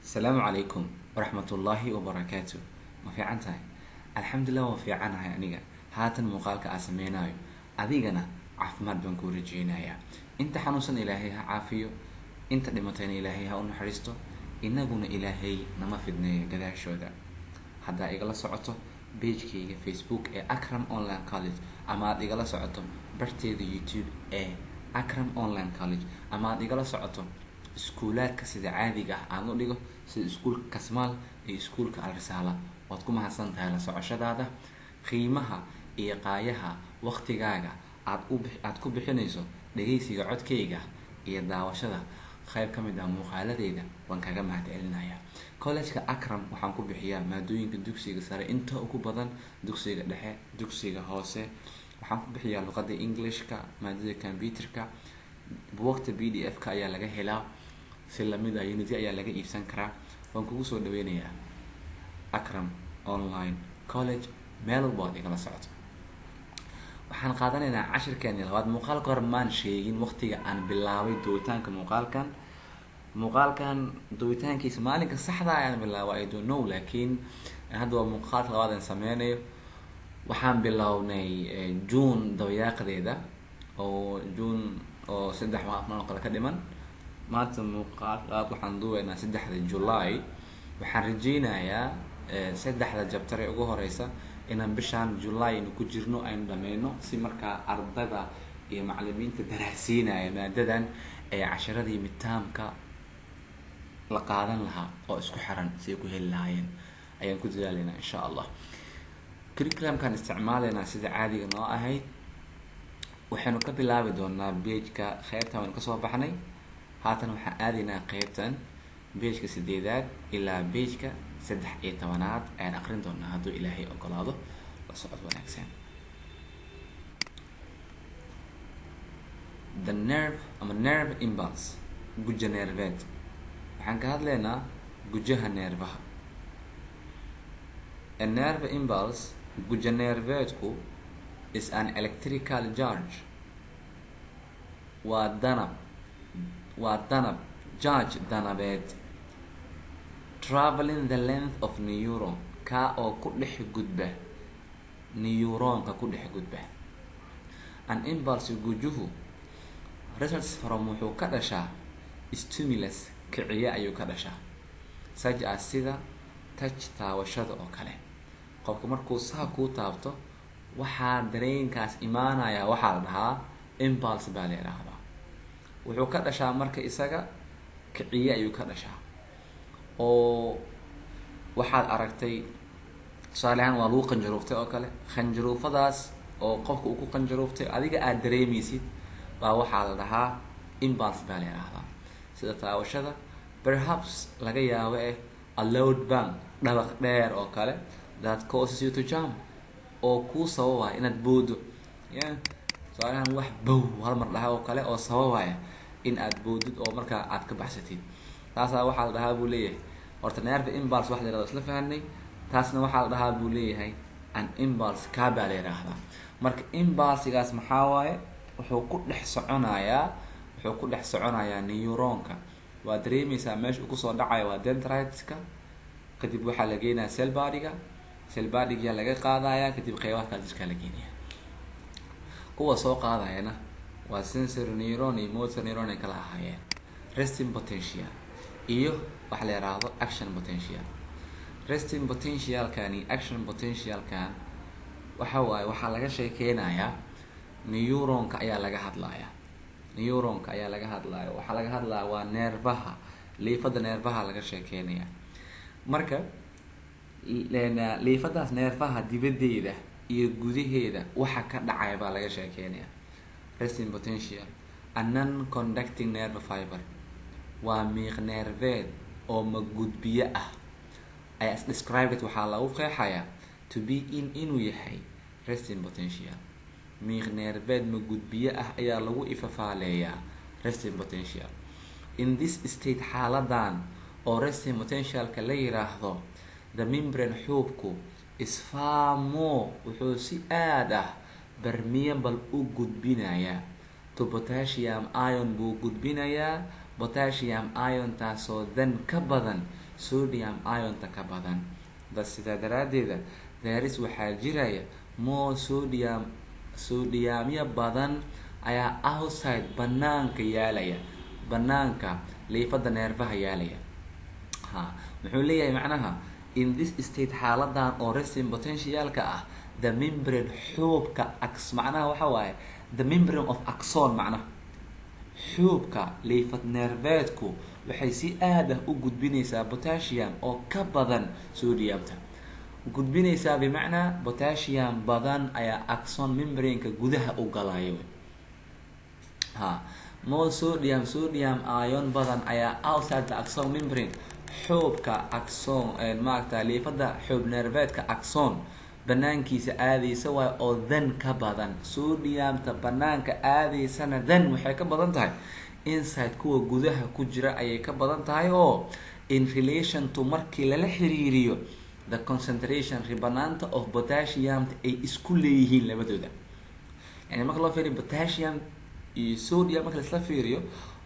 السلام عليكم ورحمة الله وبركاته. ما في عنتها الحمد لله وفي عنها يعني هات المقالك أسمينايو أذيقنا عفمات بنكو رجينايا انت حنوسن إلهي عافيو انت دمتين إلهي هاون حريستو إنقون إلهي نما فدني قداش شودا حدا إيقلا سعطو بيجكي فيسبوك أكرم أونلاين كوليج أما إيقلا سعطو برتي دي يوتيوب أكرم أونلاين كوليج أما إيقلا سعطو iskuulaadka sida caadiga ah aan u dhigo sida iskuulka Kasmaal iyo iskuulka Al-Risaala waad ku mahadsan tahay la socoshadaada qiimaha iyo qaayaha waqtigaaga aad ku bixinayso dhageysiga codkayga iyo daawashada qayb ka mid ah muuqaaladeeda waan kaga mahadcelinayaa. College-ka Akram waxaan ku bixiyaa maadooyinka dugsiga sare inta ugu badan dugsiga dhexe dugsiga hoose waxaan ku bixiyaa luqadda Englishka maadada computerka buugta PDF-ka ayaa laga helaa si lamid ah Unity ayaa laga iibsan karaa waan kugu soo dhaweynayaa Akram Online College meel walba igala socoto. Waxaan qaadanaynaa cashirkeena labaad muuqaalka hore maan sheegin waqtiga aan bilaabay duubitaanka muuqaalkan duubitaankiisa maalinka saxda ah ayaan bilaabay I don't know laakiin hadda waa muuqaalka labaad aan sameynayo waxaan bilownay June dabayaaqadeeda oo June oo 3 maalmood kala ka dhiman maanta muuqaalka waxaan duubaynaa 3 July waxaan rajeynayaa 3 chapter ee ugu horeysa inaan bishaan July ku jirno aynu dhameeyno si markaa ardayda iyo macallimiinta daraasiinaya maadadan ay casharadii midtaamka la qaadan lahaa oo isku xiran si ay ku heli lahaayeen ayaan ku dadaalaynaa insha Allah. Curriculum-kan isticmaalaynaa sida caadiga noo ahayd waxaanu ka bilaabi doonaa page-ka qaybta aan ka soo baxnay haatan waxaan aadaynaa qaybtan page-ka 8 ilaa page-ka 13 ayaan aqrin doonaa hadduu Ilaahay ogolaado la socod wanaagsan. The nerve ama nerve impulse guja neerveed waxaan ka hadlaynaa gujaha neerfaha. A nerve impulse guja neerveedku is an electrical charge waa danab charge danabeed traveling the length of neuron ka oo ku dhex gudba neuronka ku dhex gudba. An impulse gujuhu results from wuxuu ka dhashaa stimulus kiciye ayuu ka dhashaa such as sida touch taawashada oo kale qofka markuu saa ku taabto waxaa dareenkaas imaanaya waxaa la dhahaa impulse baa la yiraahdaa wuxuu ka dhashaa marka isaga kiciye ayuu ka dhashaa oo waxaad aragtay tusaalehan waa lagu qanjaruuftay oo kale qanjaruufadaas oo qofka uu ku qanjaruuftay adiga aad dareemaysid baa waxaa la dhahaa impulse baa la yiraahdaa sida taawashada perhaps laga yaabo a loud bang dhawaq dheer oo kale that causes you to jump oo ku sababaya inaad boodo tusaalehan wax bow hal mar dhaha oo kale oo sababaya in aad boodid oo markaa aad ka baxsatid taasa waxaa la dhahaa buu leeyahay horta nerve impulse wax la yiraahdo isla fahanay taasna waxaa la dhahaa buu leeyahay an impulse ka baa la yiraahdaa marka impulse-gaas maxaa waaye wuxuu ku dhex soconayaa neuronka waa dareemaysaa meesha uu kusoo dhacayo waa dendrites-ka kadib waxaa la geynayaa cell body-ga laga qaadaya kadib qaybaha kala jirka la geenaya kuwa soo qaadayana waa sensory neuron iyo motor neuron ay kala ahaayeen resting potential iyo wax la yiraahdo action potential. Resting potential-kan iyo action potential-kan waxa laga sheekeynayaa neuronka ayaa laga hadlayaa waxa laga hadlayaa waa neerfaha leefada neerfaha laga sheekeynaya marka leefadaas neerfaha dibadeeda iyo gudaheeda waxa ka dhacay baa laga sheekeynaya. Resting potential a non-conducting nerve fiber waa miiq neerveed oo magudbiye ah as described waxaa lagu qeexayaa to be inuu yahay resting potential miiq neerveed magudbiye ah ayaa lagu ifafaaleeyaa resting potential. In this state xaaladan oo resting potential-ka la yiraahdo the membrane xuubku is far more wuxuu si aad ah permeable u gudbinayaa to potassium ion buu gudbinayaa potassium ion taasoo dan ka badan sodium ionta ka badan. sidaa daraadeeda there's waxaa jiraya more sodiumya badan ayaa outside banaanka yaalaya, banaanka liifada neerfaha yaalaya. muxuu leeyahay macnaha in this state xaaladan oo resting potentialka ah, the membrane xuubka macnaha waxa waaye the membrane of axon, macnaha xuubka liifad neerveedku waxay si aad ah u gudbinaysaa potassium oo ka badan sodiumta, gudbinaysaa bimacnaa potassium badan ayaa axon membraneka gudaha u galayo. more sodium ion badan ayaa outside the axon membrane, xuubka axon maaragta liifada xuub neerveedka axon banaankiisa aadaysa waay oo then ka badan sodiumta banaanka aadaysana then waxay ka badan tahay inside kuwa gudaha ku jira ayay ka badan tahay, oo in relation to markii lala xiriiriyo the concentration ribanaanta of potassiumta ay isku leeyihiin labadooda. yani marka loo fiiriyo potassium iyo sodium marka laisla fiiriyo,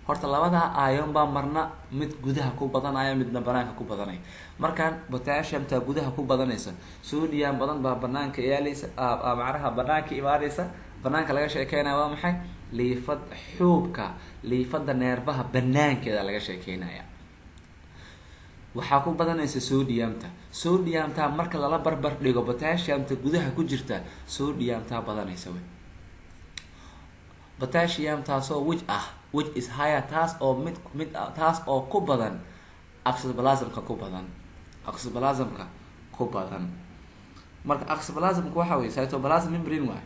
horta labadaa ion baa marna mid gudaha ku badanaya midna banaanka ku badanaya. markaan potassiumta gudaha ku badanaysa, sodium badan baa banaanka yaalaysa, macnaha banaanka imaanaysa. banaanka laga sheekeynaya waa maxay? liifad xuubka liifada neerfaha banaankeeda laga sheekeynaya. waxaa ku badanaysa sodiumta marka lala barbar dhigo potassiumta gudaha ku jirta, sodiumta badanaysa wey. potassium taasoo which is higher, taas oo ku badan oxytoplasmka ku badan. marka oxytoplasmka waxa wey cytoplasm membrane waay,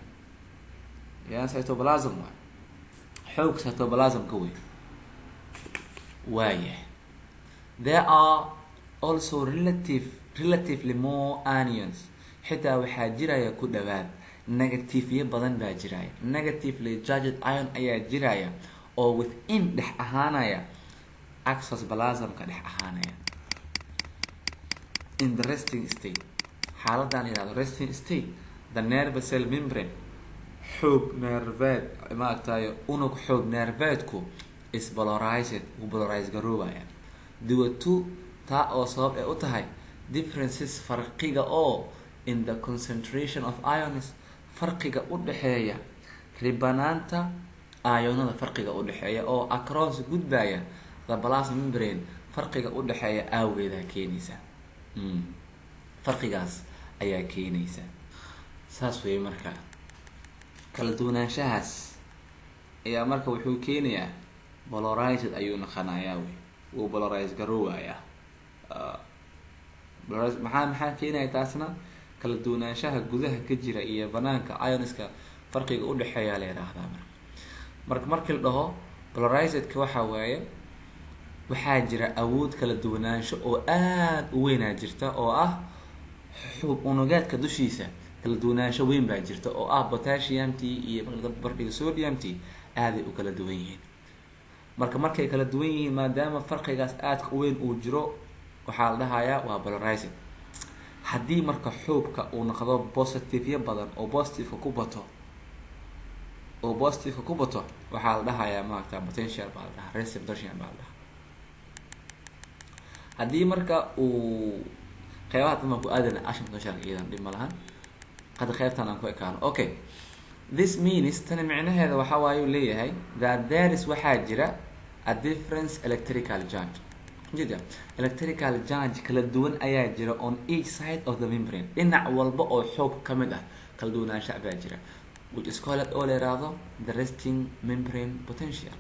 cytoplasm waay, xoog cytoplasmka wey. waaya there are also relatively more anions, xitaa waxaa jiraya ku dhawaad negative badan baa jiraya, negatively charged ion ayaa jiraya oo within dhex ahaanaya oxytoplasmka dhex ahaanaya. in the resting state, xaaladan yihahdo resting state, the nerve cell membrane, xoog neerveed maaragtayo unug xoog neerveedku is polarized, uu polarize garoobaya due to taa oo sabab ay u tahay differences farqiga oo in the concentration of ions, farqiga u dhexeeya ribanaanta ionada, farqiga u dhexeeya oo across gudbaya the plasma membrane, farqiga u dhexeeya awgeeda keenaysa. farqigaas ayaa keenaysa. saas weeye marka kala duwanaanshahaas ayaa marka wuxuu keenayaa polarized ayuu naqanayaa wey, wuu polarize garoowayaa. maxaa keenaya taasna? kala duwanaanshaha gudaha ka jira iyo banaanka ionska farqiga u dhexeeya la yiraahdaa. markii la dhaho polarizedka waxa waaye waxaa jira awood kala duwanaansho oo aad u weynaa jirta oo ah xuub unugaadka dushiisa kala duwanaansho weyn baa jirta oo ah potassiumti iyo barbardhiga sodiumti aaday u kala duwan yihiin. markay kala duwan yihiin, maadaama farqigaas aadka u weyn uu jiro, waxaa la dhahayaa waa polarized. haddii marka xuubka uu noqdo positive badan oo positiveka ku bato waxaa la dhahayaa maaragta potential baa la dhahaa, resting potential baa la dhahaa. haddii marka uu qeybaha dama ku aadana action potential iyadan dhib ma lahan, hadda qeybtan aan ku ekaano. okay, this means tani micnaheeda waxa waayu leeyahay that there is waxaa jira a difference electrical charge, electrical charge kala duwan ayaa jira on each side of the membrane, dhinac walba oo xoog kamid ah kala duwanaansha baa jira, which is called oo la yiraahdo the resting membrane potential.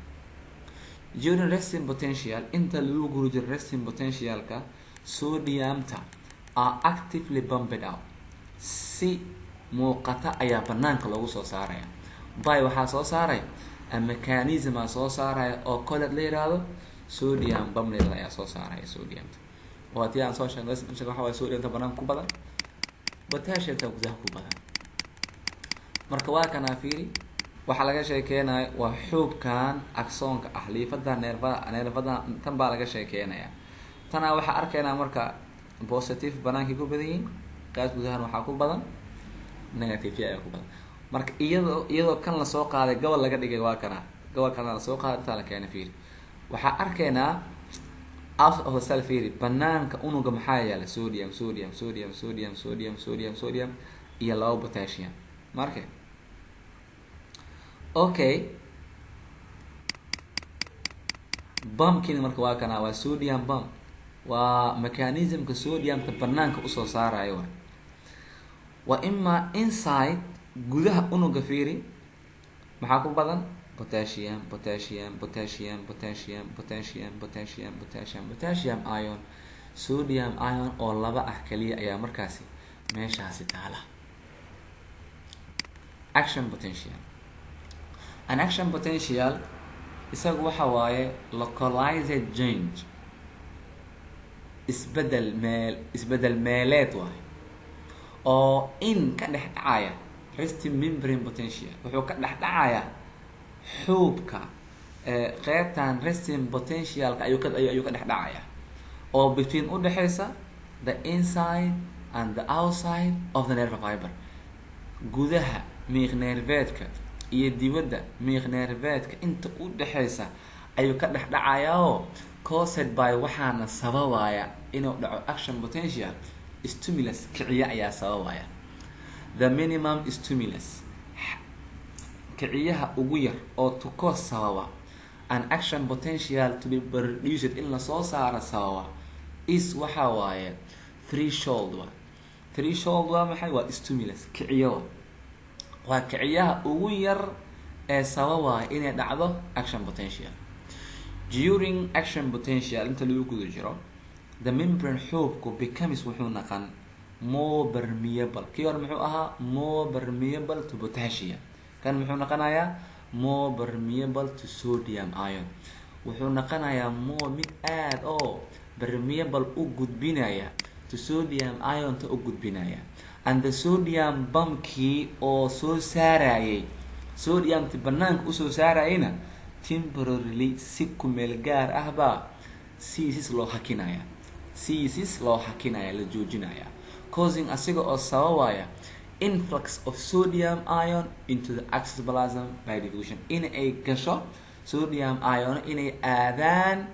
during resting potential, inta lagu guda jiro resting potentialka, sodiumta are actively pumped out, si muuqata ayaa banaanka loogu soo saaraya. by waxaa soo saaray a mechanism soo saaraya oo kale la yiraahdo sodium pumping ayaa soo saaraya sodiumta. oo haddii aan soo sheegnay waxa waaye sodiumta banaanka ku badan, potassiumta gudaha ku badan. marka waa kana fiiri, waxaa laga sheekeynayo waa xuubkan axonka ah, liifada neerfada tan baa laga sheekeynaya. tanaa waxaa arkaynaa marka positive banaankii ku badan yihiin, qaas gudahan waxaa ku badan negative ayaa ku badan. marka iyadoo kan la soo qaaday gobol laga dhigay, waa kana gobolkan la soo qaaday inta la keenay fiiri, waxaa arkaynaa out of the cell fiiri banaanka unuga maxaa yaala sodium sodium sodium sodium sodium sodium sodium iyo 2 potassium marka okay bumpkin marka waa kana waa sodium bump waa mechanismka sodiumka banaanka usoo saarayo waa ima inside gudaha unuga fiiri maxaa ku badan potassium potassium potassium potassium potassium potassium potassium potassium ion sodium ion oo laba ah kaliya ayaa markaasi meeshaasi taala action potential an action potential isagu waxa waaye localized change isbedel meeleed waay oo in ka dhex dhacaya resting membrane potential wuxuu ka dhex dhacaya xuubka qaybtan resting potentialka ayuu ka dhex dhacaya oo between u dhaxaysa the inside and the outside of the nerve fiber gudaha miiq nerveedka iyo dibadda miiq nerveedka inta u dhaxaysa ayuu ka dhex dhacaya oo caused by waxaana sababaya inuu dhaco action potential stimulus kiciya ayaa sababaya the minimum stimulus kiciyaha ugu yar oo to cause sababa an action potential to be produced in la soo saaro sababa is waxa waaye threshold waa maxay waa stimulus kiciyo waa kiciyaha ugu yar ee sababaya inay dhacdo action potential during action potential inta lagu guda jiro the membrane xuubku becomes wuxuu naqan more permeable kii hore muxuu ahaa more permeable to potassium kan muxuu naqanayaa more permeable to sodium ion wuxuu naqanayaa more mid aad oo permeable u gudbinaya to sodium ion ta u gudbinaya and the sodium bumpkii oo soo saarayay sodiumti banaanka usoo saarayayna temporarily si ku meel gaar ah baa ceases loo hakinaya la joojinaya causing asiga oo sababaya influx of sodium ion into the cytoplasm by diffusion in ay gasho sodium ion inay aadaan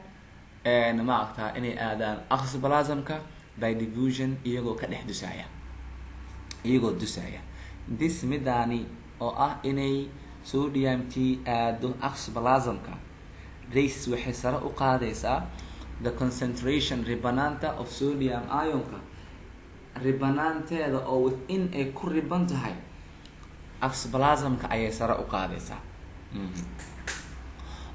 cytoplasmka by diffusion iyagoo dusaya this midani oo ah inay sodium t aado cytoplasmka this waxay sare u qaadaysaa the concentration ribanaanta of sodium ionka ribanaanteeda oo within ay ku riban tahay cytoplasmka ayay sare u qaadaysaa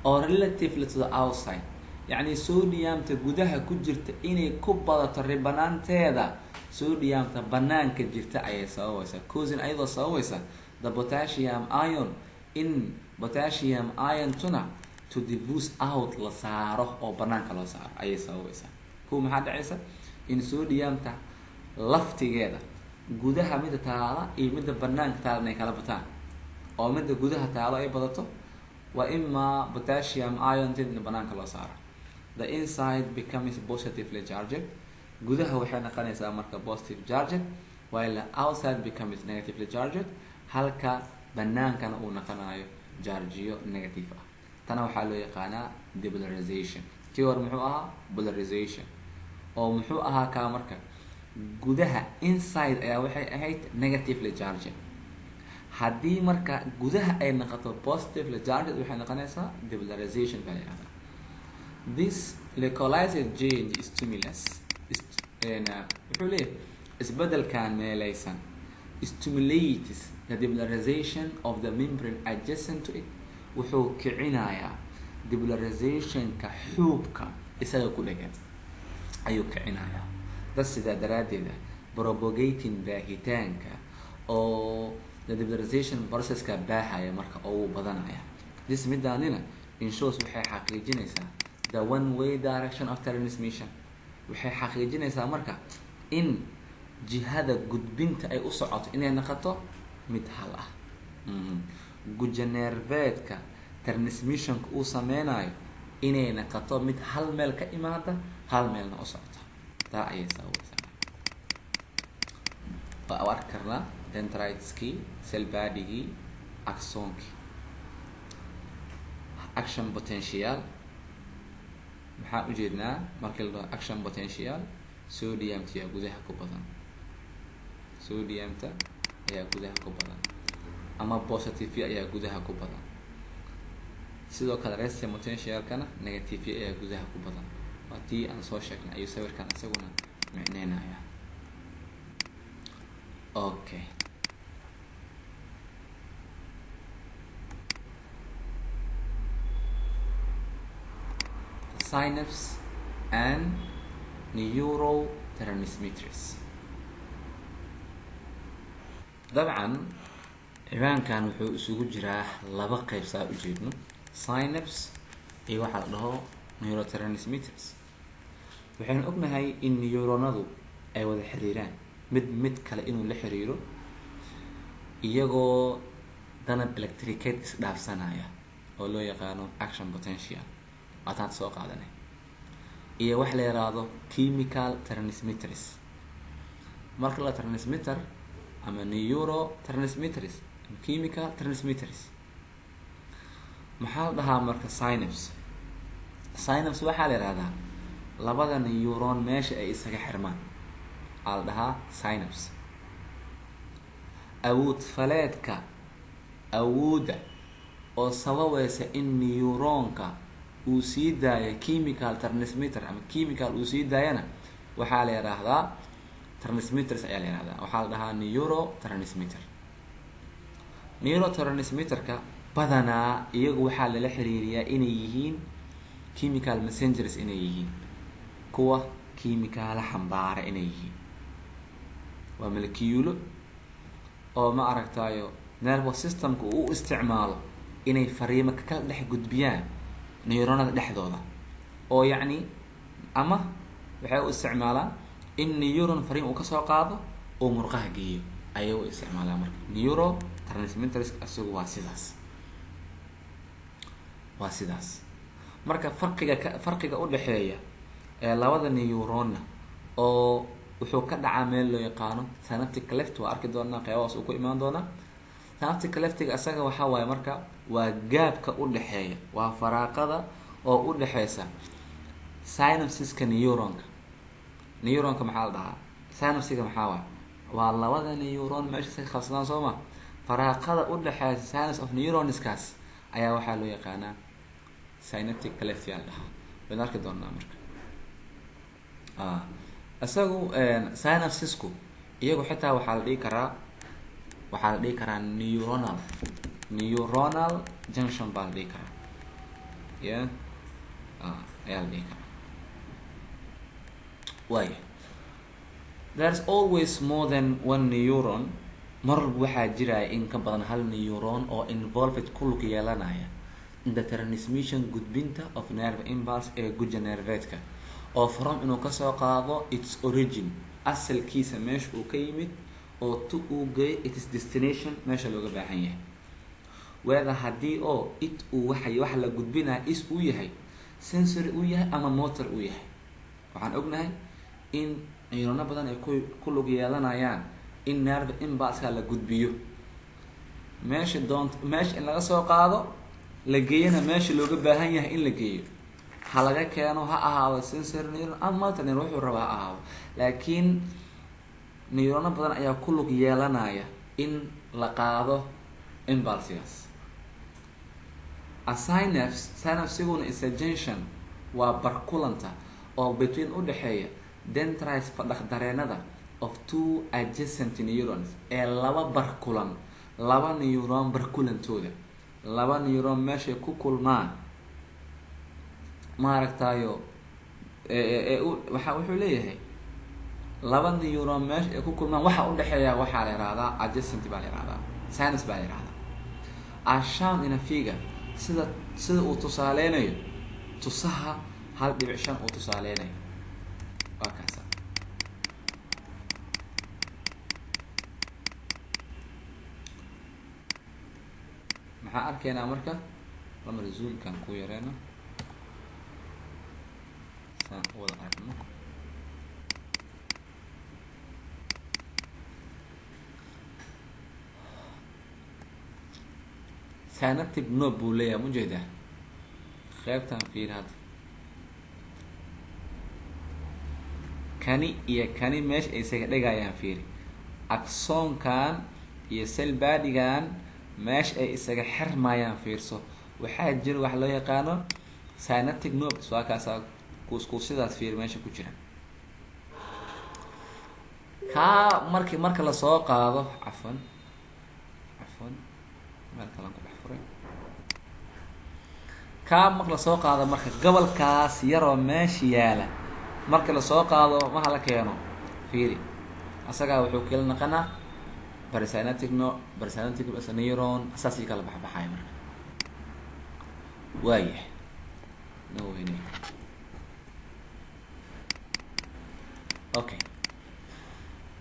oo relatively to the outside yani sodiumta gudaha ku jirta inay ku badato ribanaanteeda sodiumta banaanka jirta ayay sababaysaa causing ayadoo sababaysa the potassium ion in potassium ion tuna to diffuse out la saaro oo banaanka loo saaro ayay sababaysaa kuwa maxaa dhacaysa in sodiumta laftigeeda gudaha mida taala iyo mida banaanka taala inay kala bataan oo mida gudaha taalo ay badato waa ima potassium ion in banaanka loo saaro the inside becomes positively charged gudaha waxay noqonaysaa marka positive charged while the outside becomes negatively charged halka banaankana uu noqonayo chargeyo negative ah tana waxaa loo yaqaanaa depolarization kii hore muxuu ahaa polarization oo muxuu ahaa kaa marka gudaha inside ayaa waxay ahayd negatively charged haddii marka gudaha ay noqoto positively charged waxay noqonaysaa depolarization baa la yihahdaa this localized change stimulus wuxuu leeyahay isbedelkan meelaysan stimulates the depolarization of the membrane adjacent to it wuxuu kicinayaa depolarizationka xuubka isaga ku dhegan ayuu kicinayaa dad sidaa daraaddeeda propagating baahitaanka oo the depolarization processka baahaya marka oo badanaya this midaanina ensures waxay xaqiijinaysaa the one way direction of transmission waxay xaqiijinaysaa marka in jihada gudbinta ay u socoto inay noqoto mid hal ah gujaneerveedka transmissionka uu sameynayo inay noqoto mid hal meel ka imaada hal meelna u socota taa ayay sababaysaa waa arki karnaa dendriteskii cellbadigii axonkii action potential maxaa ujeednaa markii la action potential sodiumta ayaa gudaha ku badan, sodiumta ayaa gudaha ku badan ama positive ayaa gudaha ku badan. sidoo kale resting potentialkana negative ayaa gudaha ku badan. waa tii aan soo sheegnay ayuu sawirkan isaguna micneynaya. okay, synapse and neurotransmitters. dabcan ciwaankan wuxuu isugu jiraa laba qayb saa ujeedno, synapse iyo waxaa la dhaho neurotransmitters. waxaynu ognahay in neuronadu ay wada xiriiraan, mid kale inuu la xiriiro iyagoo danab electricate isdhaafsanaya oo loo yaqaano action potential waataan soo qaadanay, iyo wax la yiraahdo chemical transmitters. marka la transmitter ama neurotransmitters ama chemical transmitters, maxaa la dhahaa marka synapse. synapse waxaa la yihahdaa labada neuron meesha ay isaga xirmaan aa la dhahaa synapse. awood faleedka awoodda oo sababaysa in neuronka uu sii daayo chemical transmitter ama chemical uu sii daayana waxaa la yiraahdaa transmitters ayaa la yihahdaa. waxaa la dhahaa neurotransmitter. neurotransmitterka badanaa iyagu waxaa lala xiriiriyaa inay yihiin chemical messengers, inay yihiin kuwa chemicala xambaara inay yihiin. waa moleculo oo ma aragtayo nervous systemka uu isticmaalo inay fariimo kala dhex gudbiyaan neuronada dhexdooda, oo yacni ama waxay u isticmaalaan in neuron fariin uu kasoo qaado oo murqaha geeyo ayay u isticmaalaan. marka neurotransmitters isagu waa sidaas. marka farqiga u dhexeeya ee labada neuronna oo wuxuu ka dhacaa meel loo yaqaano synaptic cleft. waa arki doonaa qeybahaas uu ku imaan doonaa. synaptic cleftiga isaga waxaa waaye marka waa gaabka u dhexeeya, waa faraaqada oo u dhexeysa synapseska neuronka maxaa la dhahaa, synapsiga maxaa waay, waa labada neuron meesha iska qabsadaan soo ma. faraaqada u dhexeysa synapse of neuronskaas ayaa waxaa loo yaqaanaa synaptic cleft yaa la dhahaa. waan arki doonaa marka. isagu synapsesku iyagu xitaa waxaa la dhihi karaa neuronal junction baa la dhihi karaa ayaa la dhihi karaa. waaya, there's always more than one neuron. marwalba waxaa jiraya in ka badan hal neuron oo involved ku lug yeelanaya in the transmission gudbinta of nerve impulse ee guja nerveedka, oo from inuu kasoo qaado its origin asalkiisa meesha uu ka yimid oo to uu geeyo its destination meesha looga baahan yahay. whether haddii oo it uu wax la gudbinaya is uu yahay sensory uu yahay ama motor uu yahay. waxaan ognahay in neurono badan ay ku lug yeelanayaan in nerve impulse la gudbiyo meesha in laga soo qaado la geeyana meesha looga baahan yahay in la geeyo. ha laga keeno ha ahaado sensory neuron ama motor neuron, wuxuu rabaa ha ahaado, laakiin neurono badan ayaa ku lug yeelanaya in la qaado impulsigaas. a synapsiguna is a junction, waa barkulanta oo between u dhexeeya dendrites fadhaqdareenada of two adjacent neurons ee laba barkulan, laba neuron barkulantooda, laba neuron meeshay ku kulmaan maaragtayo wuxuu leeyahay laba neuron meesha ay ku kulmaan waxa u dhexeeya waxaa la yihahdaa adjacent baa la yihahdaa, synapse baa la yihahdaa. as shown in a figure, sida uu tusaaleynayo tusaha 1.5 uu tusaaleynayo waa kaasa. maxaa arkaynaa marka lamar zoomkan ku yareeno saan u wada aragno. synaptic knob buu leeyahay mujeedaa qaybtan fiir hadda kani iyo kani meesha ay isaga dhigayaan fiiri. Axonkan iyo cell body-gan meesha ay isaga xirmayaan fiirso. waxaa jira wax loo yaqaano synaptic nobes. waa kaasa kuuskuusidaas fiiri meesha ku jira. kaa marka lasoo qaado cafwan meel kalan ku dhex furay. kaa marka lasoo qaado marka gobolkaas yaroo meesha yaala marka lasoo qaado maha la keeno fiiri asagaa wuxuu kala naqanaa presynaptic neuron asaasii kala baxbaxaya marka. waayahay okay,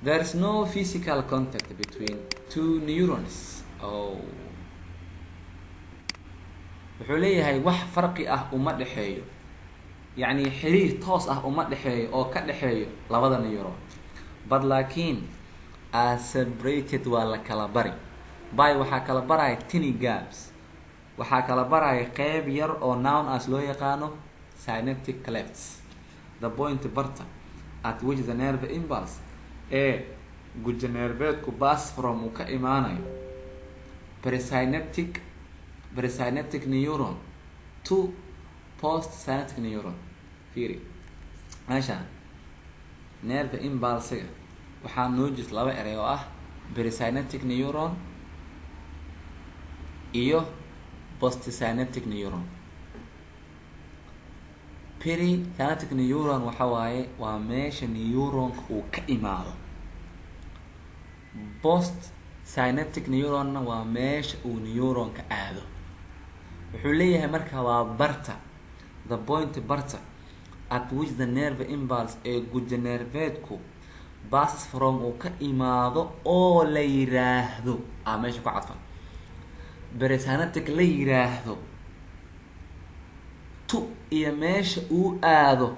there is no physical contact between two neurons. wuxuu leeyahay wax farqi ah uma dhexeeyo, yacni xiriir toos ah uma dhexeeyo oo ka dhexeeyo labada neuron, but laakiin are separated waa la kala bari by waxaa kala baraya tiny gaps. waxaa kala baraya qeyb yar oo noun as loo yaqaano synaptic clefts. the point barta at which the nerve impulse ee guja nerveedku pass from uu ka imaanayo presynaptic neuron to postsynaptic neuron. fiiri meeshaan nerve impulse-ga waxaa noo jirta laba erey oo ah presynaptic neuron iyo postsynaptic neuron. presynaptic neuron waxa waaye waa meesha neuronka uu ka imaado. postsynaptic neuronna waa meesha uu neuronka aado. wuxuu leeyahay marka waa barta, the point barta at which the nerve impulse ee guja nerveedku passes from uu ka imaado oo la yiraahdo meesha ku cadfan presynaptic la yiraahdo to iyo meesha uu aado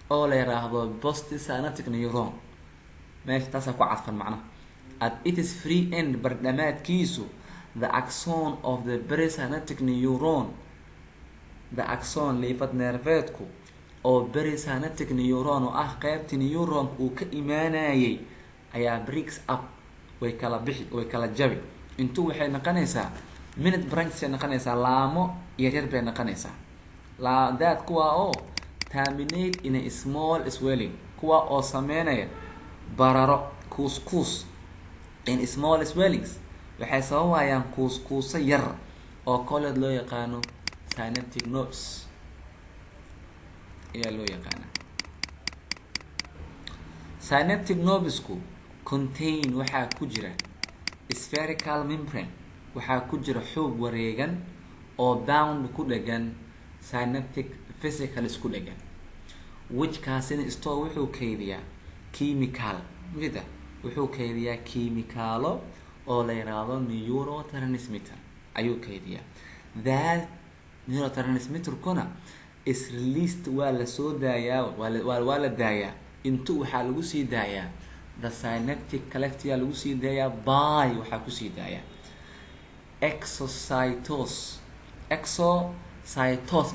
oo la yiraahdo postsynaptic neuron. meesha taasaa ku cadfan macnaha at it is free end bardhamaadkiisu the axon of the presynaptic neuron. the axon leafad nerveedku oo presynaptic neuron oo ah qeybta neuronka uu ka imaanayay ayaa breaks up, way kala bixi, way kala jabi. intuu waxay noqonaysaa minute branches ay noqonaysaa, laamo yaryar bay noqonaysaa. daad kuwa oo terminate in a small swelling, kuwa oo sameynaya bararo kuuskuus in small swellings. waxay sababayaan kuuskuuso yar oo colled loo yaqaano synaptic nobes ayaa loo yaqaana. synaptic nobesku contain waxaa ku jira spherical membrane, waxaa ku jira xoog wareegan oo bound ku dhagan synaptic vesicles ku dhagan, which kaasina store wuxuu kaydiyaa chemical mida wuxuu kaydiyaa chemicalo oo la yiraahdo neurotransmitter ayuu kaydiyaa. that neurotransmitter kuna is released waa la soo daayaa, waa la daayaa intuu waxaa lagu sii daayaa the synaptic cleftia lagu sii daayaa by waxaa kusii daayaa exocytos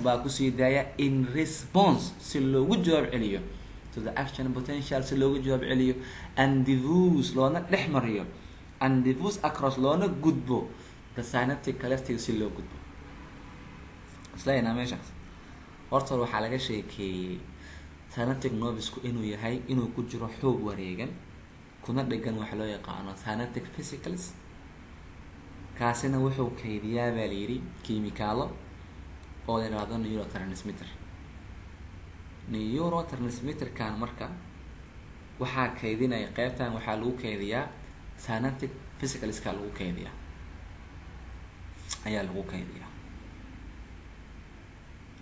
baa kusii daaya in response si loogu jawaab celiyo to the action potential, si loogu jawaab celiyo and diffuse loona dhex mariyo and diffuse across loona gudbo the synaptic cleftia si loo gudbo. isleeyahay meeshaas horta waxaa laga sheekeeyey synaptic nobesku inuu ku jiro xoog wareegan kuna dhegan waxa loo yaqaano synaptic vesicles. kaasina wuxuu kaydiyaa baa la yidhi chemicalo oo la yiraahdo neurotransmitterkan marka waxaa kaydinaya qeybtan waxaa lagu kaydiyaa synaptic vesicleska lagu kaydiyaa ayaa lagu kaydiyaa.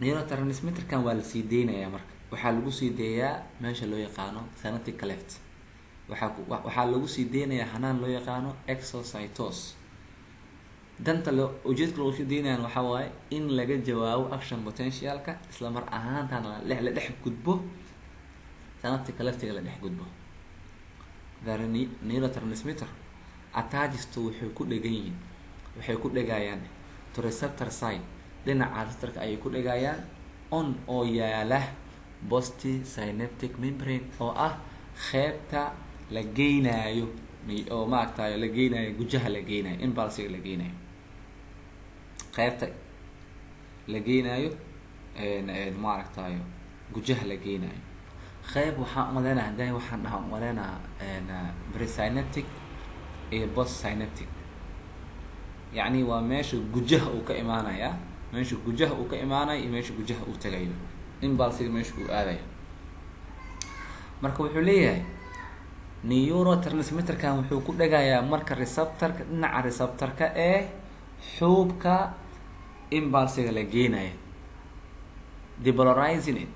neurotransmitterkan waa la sii deynayaa marka waxaa lagu sii deeyaa meesha loo yaqaano synaptic cleft. waxaa lagu sii deynayaa hanaan loo yaqaano exocytos. danta ujeedka lagu sii deynayaan waxaa waaye in laga jawaabo action potentialka isla mar ahaantan la dhex gudbo synaptic cleftiga la dhex gudbo. the neurotransmitter attaches to waxay ku dhegayaan to receptor site dhinaca receptorka ayay ku dhegayaan on oo yaala postsynaptic membrane oo ah qeybta la geynayo oo maaragtay la geynayo gujaha la geynayo impulsiga la geynayo qeybta la geynayo maaragtay gujaha la geynayo qeyb waxaan umaleynaa haday waxaan dhahaa umaleynaa presynaptic iyo postsynaptic يعني waa meesha gujaha uu ka imaanaya meesha gujaha uu ka imaanayo iyo meesha gujaha uu tagayo impulsiga meesha uu aadayo marka wuxuu leeyahay neurotransmitterkan wuxuu ku dhagayaa marka receptorka dhinaca receptorka ee xuubka impulsiga la geenayo depolarizing it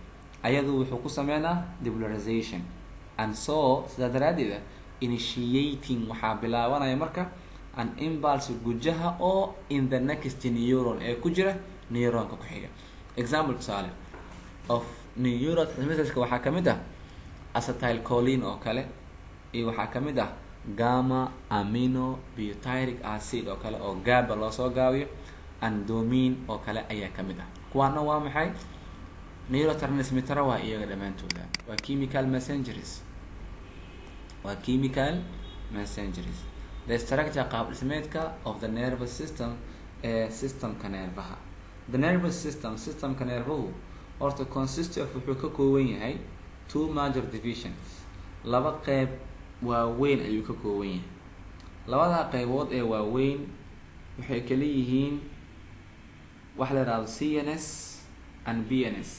ayadu wuxuu ku sameynaa depolarization and so sida daraadeeda initiating waxaa bilaabanaya marka an impulse gujaha oo in the next neuron ee ku jira neuronka ku xiga example tusaale of neurotransmitterska waxaa kamid ah acetylcholine oo kale iyo waxaa kamid ah gamma amino butyric acid oo kale oo GABA loo soo gaabiyo and dopamine oo kale ayaa kamid ah kuwaana waa maxay neurotransmitter waa iyaga dhamaantooda waa chemical messengers the structure qaab dhismeedka of the nervous system systemka neerfaha the nervous systemka neerfahu horta consist of wuxuu ka kooban yahay two major divisions laba qeyb waaweyn ayuu ka kooban yahay labada qeybood ee waaweyn waxay kala yihiin wax la yiraahdo CNS and BNS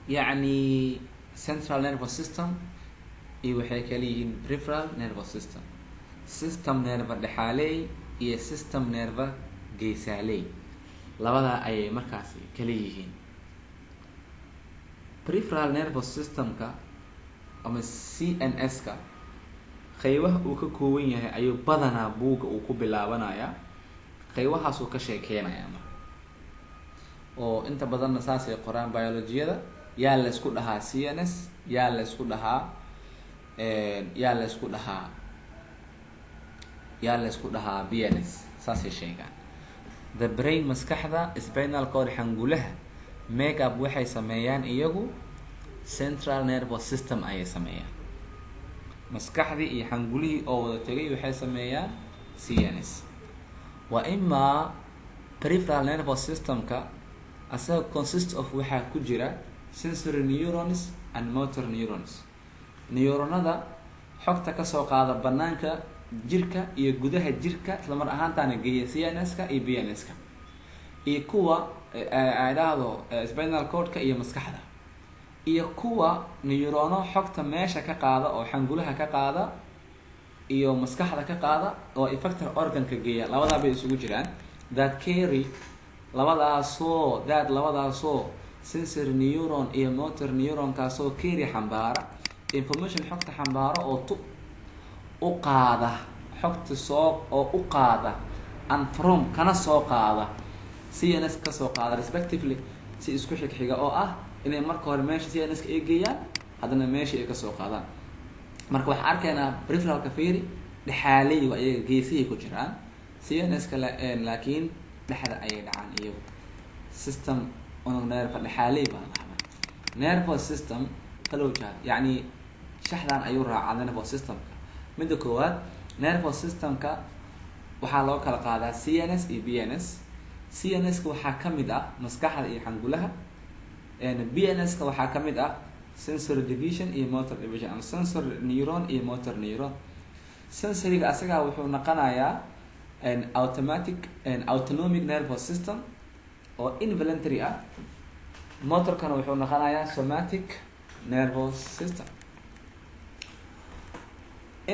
يعني central nervous system iyo waxay kala yihiin peripheral nervous system nerve dhexaaley iyo system nerve geesaaley labada ayay markaasi kala yihiin peripheral nervous systemka ama CNS ka qaybaha uu ka kooban yahay ayuu badanaa buuga uu ku bilaabanaya qaybahaas uu ka sheekeynaya oo inta badanna saasay qoraan biologiyada yaa la isku dhahaa CNS yaa la isku dhahaa BNS saasay sheegaan the brain maskaxda spinal cord xangulaha make up waxay sameeyaan iyagu central nervous system ayay sameeyaan maskaxdii iyo xangulihii oo wada tagay waxay sameeyaan CNS wa ima peripheral nervous systemka asaga consist of waxaa ku jira sensory neurons and motor neurons neuronada xogta ka soo qaada banaanka jirka iyo gudaha jirka isla mar ahaantaana geeya CNS-ka iyo BNS-ka iyo kuwa aadaado spinal cord-ka iyo maskaxda iyo kuwa neurono xogta meesha ka qaada oo xangulaha ka qaada iyo maskaxda ka qaada oo effector organ-ka geeya labada bay isugu jiraan that carry labadaasoo sensory neuron iyo motor neuron kaasoo carry xambaara information xogta xambaaro oo u qaada xogta u qaada and from kana soo qaada CNS ka soo qaada respectively si isku xigxiga oo ah inay marka hore meesha CNS ka geeyaan hadana meesha ay ka soo qaadaan marka waxa arkaynaa peripheral ka fiiri dhaxaalay waa iyaga geesihi ku jiraan CNS ka laakiin dhaxda ayay dhacaan iyagu system on nerve dhaxaalay baa lahayd nervous system talowjaa yani shaxdan ayuu raacaa nervous systemka midda koowaad nervous systemka waxaa loo kala qaadaa CNS iyo BNS CNS-ka waxaa kamid ah maskaxda iyo xangulaha BNS-ka waxaa kamid ah sensory division iyo motor division ama sensory neuron iyo motor neuron sensoryga asagaa wuxuu noqonayaa autonomic nervous system oo involuntary ah motorkana wuxuu noqonayaa somatic nervous system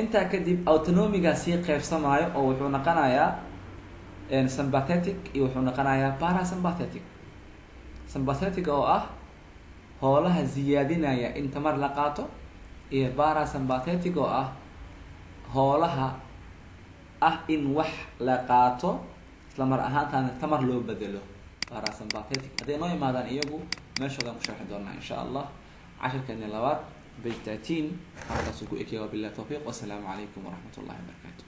intaa kadib autonomiga sii qaybsamaayo oo wuxuu noqonayaa sympathetic iyo wuxuu noqonayaa parasympathetic sympathetic oo ah howlaha ziyaadinaya in tamar la qaato iyo parasympathetic oo ah howlaha in wax la qaato isla mar ahaantaana tamar loo bedelo parasympathetic hadday noo imaadaan iyagu meeshoodan ku sharxi doonaa insha allah cashirkeeni labaad page 13 halkaasuu ku ekeya wabillahi tawfiiq wassalaamu calaykum waraxmat ullahi wabarakaatu